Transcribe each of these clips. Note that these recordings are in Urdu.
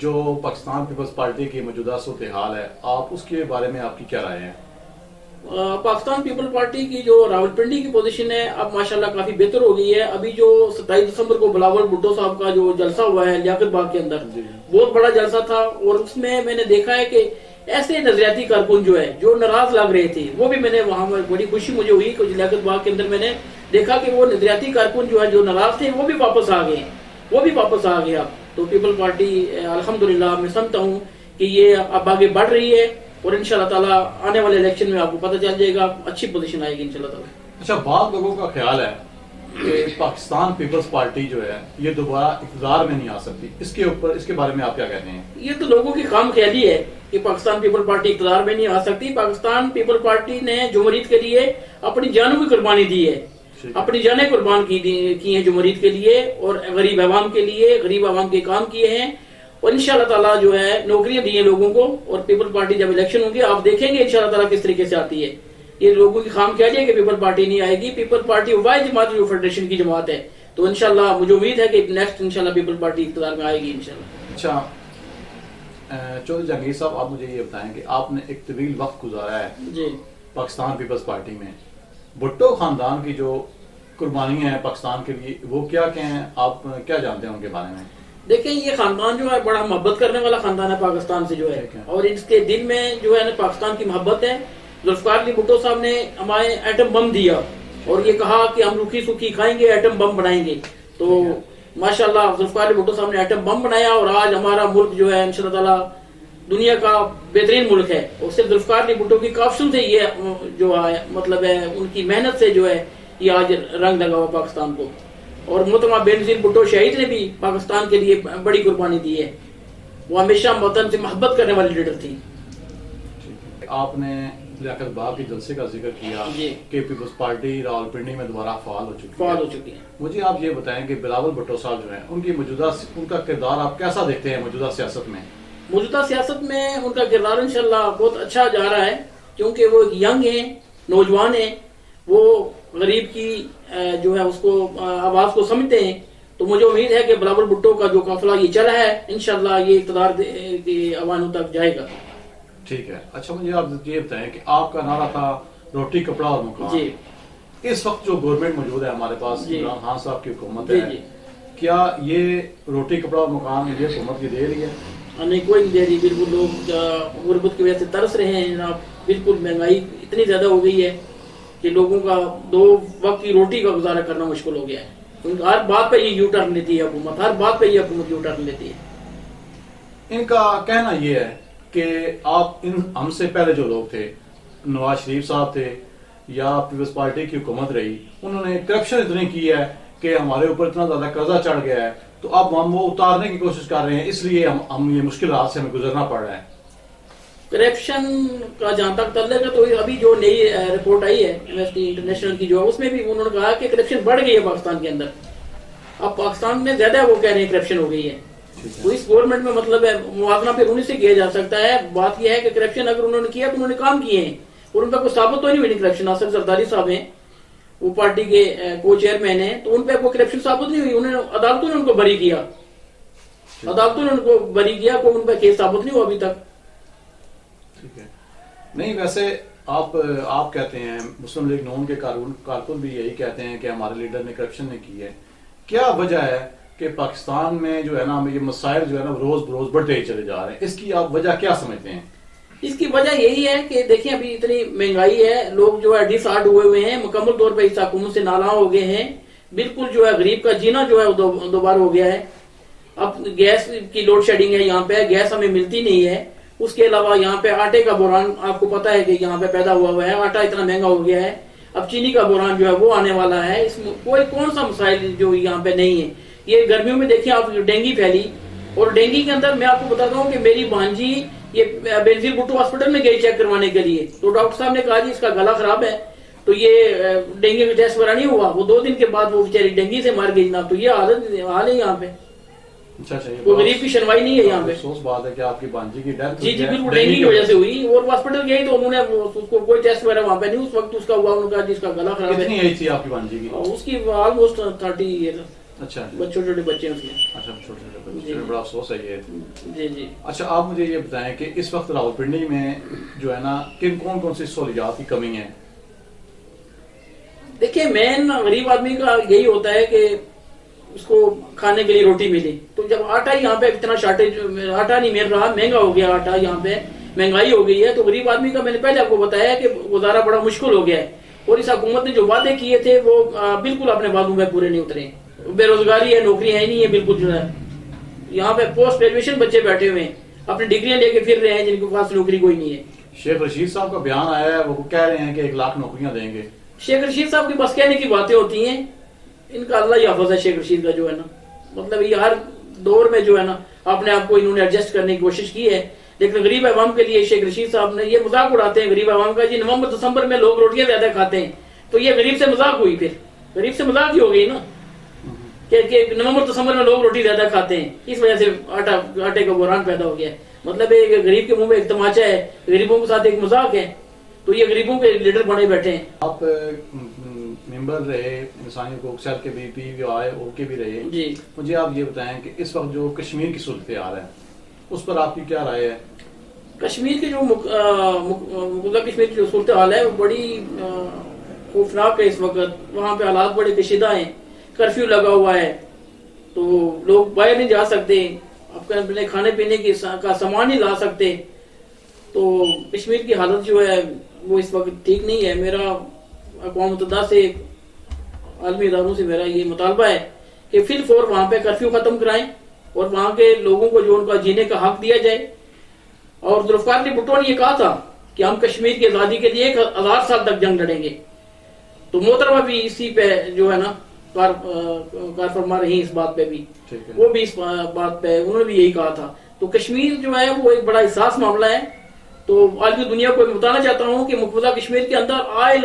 جو پاکستان پیپلز پارٹی کی موجودہ صورتحال ہے، آپ اس کے بارے میں آپ کی کیا رائے ہے؟ پاکستان پیپل پارٹی کی جو راولپنڈی کی پوزیشن ہے اب ماشاءاللہ کافی بہتر ہو گئی ہے. ابھی جو 27 دسمبر کو بلاول بھٹو صاحب کا جو جلسہ ہوا ہے لیاقت باغ کے اندر، بہت بڑا جلسہ تھا، اور اس میں میں نے دیکھا ہے کہ ایسے نظریاتی کارکن جو ہے جو ناراض لگ رہے تھے، وہ بھی میں نے وہاں بڑی خوشی مجھے ہوئی کہ لیاقت باغ کے اندر میں نے دیکھا کہ وہ نظریاتی کارکن جو ہے جو ناراض تھے وہ بھی واپس آ گئے، وہ بھی واپس آ گئے. اب تو پیپل پارٹی الحمدللہ میں سمجھتا ہوں کہ یہ اب آگے بڑھ رہی ہے، اور انشاءاللہ تعالیٰ آنے والے الیکشن میں آپ کو پتہ چل جائے گا، اچھی پوزیشن آئے گی انشاءاللہ تعالیٰ. اچھا، بعض لوگوں کا خیال ہے کہ پاکستان پیپلز پارٹی جو ہے یہ دوبارہ اقتدار میں نہیں آ سکتی، اس کے بارے میں آپ کیا کہتے ہیں؟ یہ تو لوگوں کی خام خیالی ہے کہ پاکستان پیپل پارٹی اقتدار میں نہیں آ سکتی. پاکستان پیپل پارٹی نے جمہوریت کے لیے اپنی جانوں کی قربانی دی ہے، اپنی جانیں قربان کی ہیں جمہوریت کے لیے، اور غریب عوام کے لیے، غریب عوام کے کام کیے ہیں، اور انشاءاللہ تعالیٰ جو ہے نوکریاں دی ہیں لوگوں کو. اور پیپل پارٹی جب الیکشن ہوں گے آپ دیکھیں گے انشاءاللہ تعالیٰ کس طریقے سے آتی ہے. یہ لوگوں کی خام خیالی ہے کہ پیپل پارٹی نہیں آئے گی. پیپل پارٹی واحد جماعت جو فیڈریشن کی جماعت ہے، تو انشاءاللہ مجھے امید ہے کہ نیکسٹ انشاءاللہ پیپل پارٹی اقتدار میں آئے گی انشاءاللہ. اچھا چودھری جہانگیر صاحب، آپ مجھے یہ بتائیں کہ آپ نے ایک طویل وقت گزارا ہے جی پاکستان پیپلز پارٹی میں، بھٹو خاندان کی جو قربانیاں ہیں پاکستان کے لیے وہ کیا ہیں، آپ کیا جانتے ہیں ان کے بارے میں؟ دیکھیں یہ خاندان جو ہے بڑا محبت کرنے والا خاندان ہے پاکستان سے جو ہے، اور اس کے دل میں جو ہے پاکستان کی محبت ہے. ذوالفقار علی بھٹو صاحب نے ہمارے ایٹم بم دیا اور یہ کہا کہ ہم روکھی سوکھی کھائیں گے، ایٹم بم بنائیں گے. تو ماشاءاللہ ذوالفقار علی بھٹو صاحب نے ایٹم بم بنایا، اور آج ہمارا ملک جو ہے انشاءاللہ تعالیٰ دنیا کا بہترین ملک ہے. اور صرف ذوالفقار علی بھٹو کی کاوشوں سے یہ جو ہے مطلب ہے ان کی محنت سے جو ہے یہ آج رنگ لگا ہوا پاکستان کو. اور محترمہ بے نظیر بھٹو شہید نے بھی پاکستان کے لیے بڑی قربانی دی ہے. وہ ہمیشہ وطن سے محبت کرنے والی لیڈر تھی. آپ نے لیاقت باغ کے جلسے کا ذکر کیا کہ پیپلز پارٹی راولپنڈی میں دوبارہ فعال ہو چکی ہے. مجھے آپ یہ بتائیں کہ بلاول بھٹو صاحب جو ہیں ان کا کردار آپ کیسا دیکھتے ہیں موجودہ سیاست میں؟ موجودہ سیاست میں ان کا کردار انشاءاللہ بہت اچھا جا رہا ہے، کیونکہ وہ ینگ ہیں، نوجوان ہیں، وہ غریب کی جو ہے اس کو آواز کو سمجھتے ہیں. تو مجھے امید ہے کہ بلاول بھٹو کا جو قافلہ یہ چلا ہے انشاءاللہ یہ اقتدار کے عوانوں تک جائے گا. ٹھیک ہے. اچھا مجھے آپ یہ بتائیں کہ آپ کا نعرہ تھا روٹی کپڑا اور مکان. جی اس وقت جو گورنمنٹ موجود ہے ہمارے پاس، عمران خان صاحب کی حکومت ہے، کیا یہ روٹی کپڑا اور مکان یہ حکومت کی دے رہی ہے؟ نہیں، کوئی نہیں دے رہی. بالکل لوگ غربت کی وجہ سے ترس رہے ہیں جناب. بالکل مہنگائی اتنی زیادہ ہو گئی ہے کہ لوگوں کا 2 وقت کی روٹی کا گزارا کرنا مشکل ہو گیا ہے. ہر بات پہ یہ یو ٹرن لیتی ہے حکومت، ہر بات پہ یہ حکومت یو ٹرن لیتی ہے. ان کا کہنا یہ ہے کہ آپ ہم سے پہلے جو لوگ تھے، نواز شریف صاحب تھے یا پیپلز پارٹی کی حکومت رہی، انہوں نے کرپشن اتنی کی ہے کہ ہمارے اوپر اتنا زیادہ قرضہ چڑھ گیا ہے، تو اب ہم وہ اتارنے کی کوشش کر رہے ہیں، اس لیے ہم یہ مشکلات سے ہمیں گزرنا پڑ رہا ہے. کرپشن کا جہاں تک تعلق ہے تو ابھی جو نئی رپورٹ آئی ہے ایمنسٹی انٹرنیشنل کی جو ہے اس میں بھی انہوں نے کہا کہ کرپشن بڑھ گئی ہے پاکستان کے اندر. اب پاکستان میں زیادہ وہ کہہ رہے ہیں کرپشن ہو گئی ہے. تو اس گورنمنٹ میں مطلب ہے موازنہ پھر انہیں سے کیا جا سکتا ہے. بات یہ ہے کہ کرپشن اگر انہوں نے کیا تو انہوں نے کام کیے ہیں اور ان پہ کوئی ثابت تو نہیں ہوئی کرپشن. آصف زرداری صاحب ہیں، وہ پارٹی کے کو چیئرمین ہیں، تو ان پہ کوئی کرپشن ثابت نہیں ہوئی. عدالتوں نے ان کو بری کیا، عدالتوں نے ان کو بری کیا، کوئی ان پہ کیس ثابت نہیں ہوا ابھی تک. ٹھیک ہے. نہیں ویسے آپ کہتے ہیں، مسلم لیگ نون کے کارکن بھی یہی کہتے ہیں کہ ہمارے لیڈر نے کرپشن نہیں کی ہے. کیا وجہ ہے کہ پاکستان میں جو ہے نا یہ مسائل جو ہے نا روز بروز بڑھتے ہی چلے جا رہے ہیں؟ اس کی آپ وجہ کیا سمجھتے ہیں؟ اس کی وجہ یہی ہے کہ دیکھیں ابھی اتنی مہنگائی ہے، لوگ جو ہے ڈس آرٹ ہوئے ہوئے ہیں، مکمل طور پہ اس حکومت سے نالاں ہو گئے ہیں. بالکل جو ہے غریب کا جینا جو ہے دوبارہ ہو گیا ہے. اب گیس کی لوڈ شیڈنگ ہے، یہاں پہ گیس ہمیں ملتی نہیں ہے. اس کے علاوہ یہاں پہ آٹے کا بحران آپ کو پتا ہے کہ یہاں پہ پیدا ہوا ہے، آٹا اتنا مہنگا ہو گیا ہے. اب چینی کا بحران جو ہے وہ آنے والا ہے. اس میں کوئی کون سا مسائل جو یہاں پہ نہیں ہے. یہ گرمیوں میں دیکھیں آپ ڈینگی پھیلی، اور ڈینگی کے اندر میں آپ کو بتاتا ہوں کہ میری بھانجی یہ بے نظیر بھٹو ہاسپٹل میں گئی چیک کروانے کے لیے، تو ڈاکٹر صاحب نے کہا جی اس کا گلا خراب ہے، تو یہ ڈینگی کا ٹیسٹ وغیرہ نہیں ہوا. وہ 2 دن کے بعد وہ بیچاری ڈینگی سے مر گئی جناب. تو یہ حال ہے یہاں پہ. کوئی غریب کی شنوائی نہیں ہے یہاں پہ. افسوس بات ہے کہ آپ کی بھانجی کی ڈیتھ جی بالکل ڈینگی کی وجہ سے ہوئی، اور ہاسپٹل گئی تو انہوں نے اس کو کوئی ٹیسٹ وغیرہ وہاں پہ نہیں اس وقت اس کا ہوا. انہوں نے کہا جس کا گلا خراب ہے. کتنی ایج تھی آپ کی بھانجی کی؟ اس کی آلموسٹ 30 ایئر. اچھا چھوٹے چھوٹے بچے ہیں اس میں. اچھا چھوٹے چھوٹے بچے, بڑا افسوس ہے یہ. جی جی. اچھا آپ مجھے یہ بتائیں کہ اس وقت راولپنڈی میں جو ہے نا کون سی سہولیات کی کمی ہے؟ دیکھیں مین غریب آدمی کا یہی ہوتا ہے کہ اس کو کھانے کے لیے روٹی ملی. تو جب آٹا یہاں پہ اتنا شارٹیج, آٹا نہیں مل رہا, مہنگا ہو گیا آٹا, یہاں پہ مہنگائی ہو گئی ہے, تو غریب آدمی کا میں نے پہلے آپ کو بتایا کہ گزارا بڑا مشکل ہو گیا ہے. اور اس حکومت نے جو وعدے کیے تھے وہ بالکل اپنے وعدوں میں پورے نہیں اترے. بے روزگاری ہے, نوکری ہے نہیں ہے بالکل جو ہے. یہاں پہ پوسٹ گریجویشن بچے بیٹھے ہوئے ہیں, اپنی ڈگریاں لے کے پھر رہے ہیں, جن کے پاس نوکری کوئی نہیں ہے. شیخ رشید صاحب کا بیان آیا ہے, وہ کہہ رہے ہیں کہ 1 لاکھ نوکریاں دیں گے. شیخ رشید صاحب کی بس کہنے کی باتیں ہوتی ہیں, ان کا اللہ ہی حافظ ہے شیخ رشید کا جو ہے نا. مطلب یہ ہر دور میں جو ہے نا اپنے آپ کو انہوں نے ایڈجسٹ کرنے کی کوشش کی ہے, لیکن غریب عوام کے لیے شیخ رشید صاحب نے یہ مذاق اڑاتے ہیں غریب عوام کا, جی نومبر دسمبر میں لوگ روٹیاں زیادہ کھاتے ہیں, تو یہ غریب سے مذاق ہوئی, پھر غریب سے مذاق ہی ہو گئی نا کہ نومبر دسمبر میں لوگ روٹی زیادہ کھاتے ہیں, اس وجہ سے آٹے کا بحران پیدا ہو گیا ہے. مطلب ایک غریب کے منہ میں ایک تماچا ہے, غریبوں کے ساتھ ایک مذاق ہے, تو یہ غریبوں کے لیڈر بنے بیٹھے ہیں. آپ ممبر رہے انسانی حقوق سیل کے بھی, پی وی آئی او کے بھی رہے جی. مجھے آپ یہ بتائیں کہ اس وقت جو کشمیر کی صورتحال ہے اس پر آپ کی کیا رائے ہے؟ کشمیر کی جو مقبوضہ کشمیر کی جو صورتحال ہے وہ بڑی خوفناک ہے اس وقت. وہاں پہ حالات بڑے کشیدہ ہیں, کرفیو لگا ہوا ہے, تو لوگ باہر نہیں جا سکتے, اپنے کھانے پینے کا سامان نہیں لا سکتے. تو کشمیر کی حالت جو ہے وہ اس وقت ٹھیک نہیں ہے. میرا اقوام متحدہ سے, عالمی اداروں سے میرا یہ مطالبہ ہے کہ فی الفور وہاں پہ کرفیو ختم کرائیں اور وہاں کے لوگوں کو جو ان کا جینے کا حق دیا جائے. اور ذوالفقار علی بھٹو نے یہ کہا تھا کہ ہم کشمیر کی آزادی کے لیے 1000 سال تک جنگ لڑیں گے, تو محترمہ بھی اسی پہ جو ہے نا کار فرما رہی اس بات پہ بھی, وہ بھی اس بات پہ انہوں نے بھی یہی کہا تھا. تو کشمیر جو ہے وہ ایک بڑا حساس معاملہ ہے. تو عالمی دنیا کو بتانا چاہتا ہوں کہ مقبوضہ کشمیر کے اندر آئے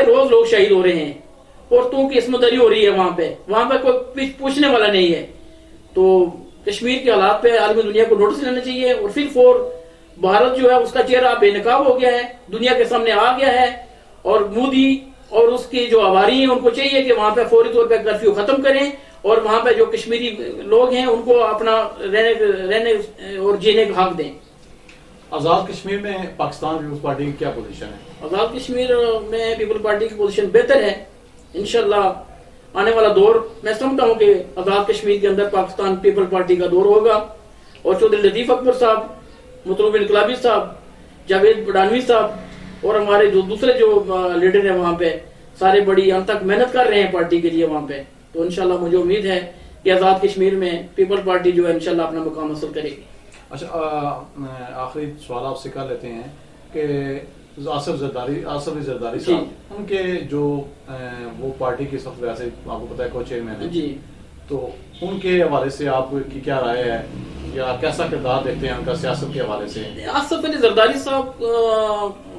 روز لوگ شہید ہو رہے ہیں, عورتوں کی عصمت دری ہو رہی ہے وہاں پہ کوئی پوچھنے والا نہیں ہے. تو کشمیر کے حالات پہ عالمی دنیا کو نوٹس لینا چاہیے. اور پھر بھارت جو ہے اس کا چہرہ بے نقاب ہو گیا ہے, دنیا کے سامنے آ گیا ہے, اور مودی اور اس کی جو آواری ہیں ان کو چاہیے کہ وہاں پہ فوری طور پہ کرفیو ختم کریں, اور وہاں پہ جو کشمیری لوگ ہیں ان کو اپنا رہنے اور جینے کا حق دیں. آزاد کشمیر میں پاکستان پیپلز پارٹی کی کیا پوزیشن ہے؟ آزاد کشمیر میں پیپل پارٹی کی پوزیشن بہتر ہے. انشاءاللہ آنے والا دور میں سمجھتا ہوں کہ آزاد کشمیر کے اندر پاکستان پیپل پارٹی کا دور ہوگا, اور چودھری لطیف اکبر صاحب, مطلوب انقلابی صاحب, جاوید بڈانوی صاحب اور ہمارے جو دوسرے جو لیڈر ہیں وہاں پہ سارے بڑی ان تک محنت کر رہے ہیں پارٹی کے لیے وہاں پہ. تو انشاءاللہ مجھے امید ہے کہ آزاد کشمیر میں پیپل پارٹی جو ہے انشاءاللہ اپنا مقام حاصل کرے گی. اچھا آخری سوال آپ سے کر لیتے ہیں کہ آصف زرداری صاحب, ان کے جو وہ پارٹی کے سب ویسے آپ کو پتا ہے کو چیئرمین ہے جی, تو ان کے حوالے سے آپ کی کیا رائے ہے, یا کیسا کردار دیکھتے ہیں ان کا سیاست کے حوالے سے؟ آصف علی زرداری صاحب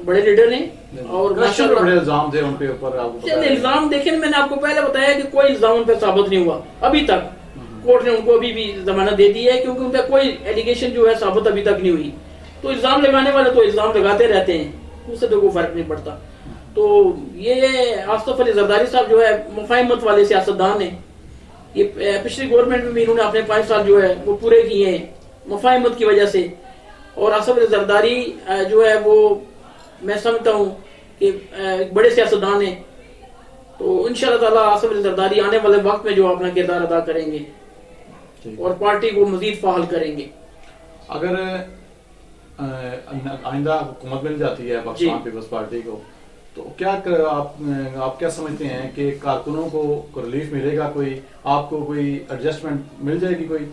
بڑے لیڈر ہیں, اور بڑے الزام تھے ان کے اوپر. الزام دیکھیں, میں نے آپ کو پہلے بتایا کہ کوئی الزام ان پہ ثابت نہیں ہوا ابھی تک. کورٹ نے ان کو ابھی بھی ضمانت دے دی ہے کیونکہ ان پہ کوئی ایلیگیشن جو ہے ثابت ابھی تک نہیں ہوئی. تو الزام لگانے والے تو الزام لگاتے رہتے ہیں, اس سے تو کوئی فرق نہیں پڑتا. تو یہ آصف علی زرداری صاحب جو ہے مفاہمت والے سیاستدان ہیں. یہ پچھلی گورنمنٹ میں بھی انہوں نے اپنے 5 سال جو ہے وہ پورے کیے ہیں مفاہمت کی وجہ سے. اور آصف علی زرداری جو ہے وہ میں سمجھتا ہوں کہ ایک بڑے سیاستدان ہیں. تو انشاءاللہ تعالی آصف علی زرداری آنے والے وقت میں جو اپنا کردار ادا کریں گے اور پارٹی کو مزید فعال کریں گے. اگر آئندہ حکومت مل جاتی ہے پاکستان پیپلز پارٹی کو, تو کیا آپ کیا سمجھتے ہیں کہ کارکنوں کو ریلیف ملے گا, کوئی آپ کو کوئی ایڈجسٹمنٹ مل جائے گی کوئی؟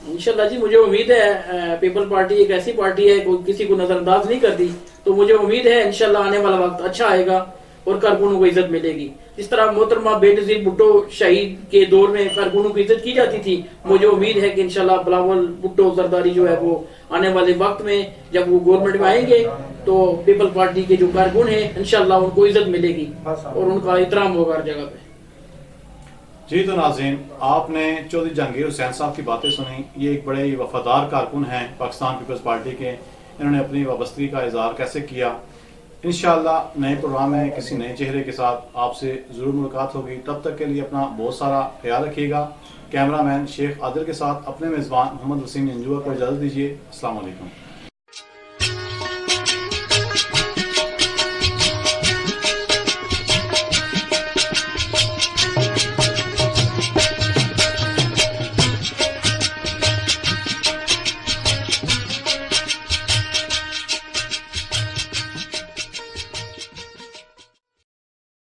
انشاءاللہ جی مجھے امید ہے. پیپل پارٹی ایک ایسی پارٹی ہے کوئی کسی کو نظر انداز نہیں کرتی, تو مجھے امید ہے انشاءاللہ آنے والا وقت اچھا آئے گا اور کارکنوں کو عزت ملے گی. جس طرح محترمہ بے نظیر بھٹو شہید کے دور میں کارکنوں کی عزت کی جاتی تھی, مجھے امید ہے کہ انشاءاللہ بلاول بھٹو زرداری جو ہے وہ آنے والے وقت میں جب وہ گورنمنٹ میں آئیں گے تو پیپل پارٹی کے جو کارکن ہیں انشاءاللہ ان کو عزت ملے گی اور ان کا احترام ہوگا ہر جگہ پہ. جی تو ناظرین, آپ نے چودھری جہانگیر حسین صاحب کی باتیں سنی. یہ ایک بڑے وفادار کارکن ہیں پاکستان پیپلز پارٹی کے. انہوں نے اپنی وابستگی کا اظہار کیسے کیا, انشاءاللہ نئے پروگرام میں کسی نئے چہرے کے ساتھ آپ سے ضرور ملاقات ہوگی. تب تک کے لیے اپنا بہت سارا خیال رکھیے گا. کیمرہ مین شیخ عادل کے ساتھ اپنے میزبان محمد وسیم انجوا کو اجازت دیجیے. السلام علیکم.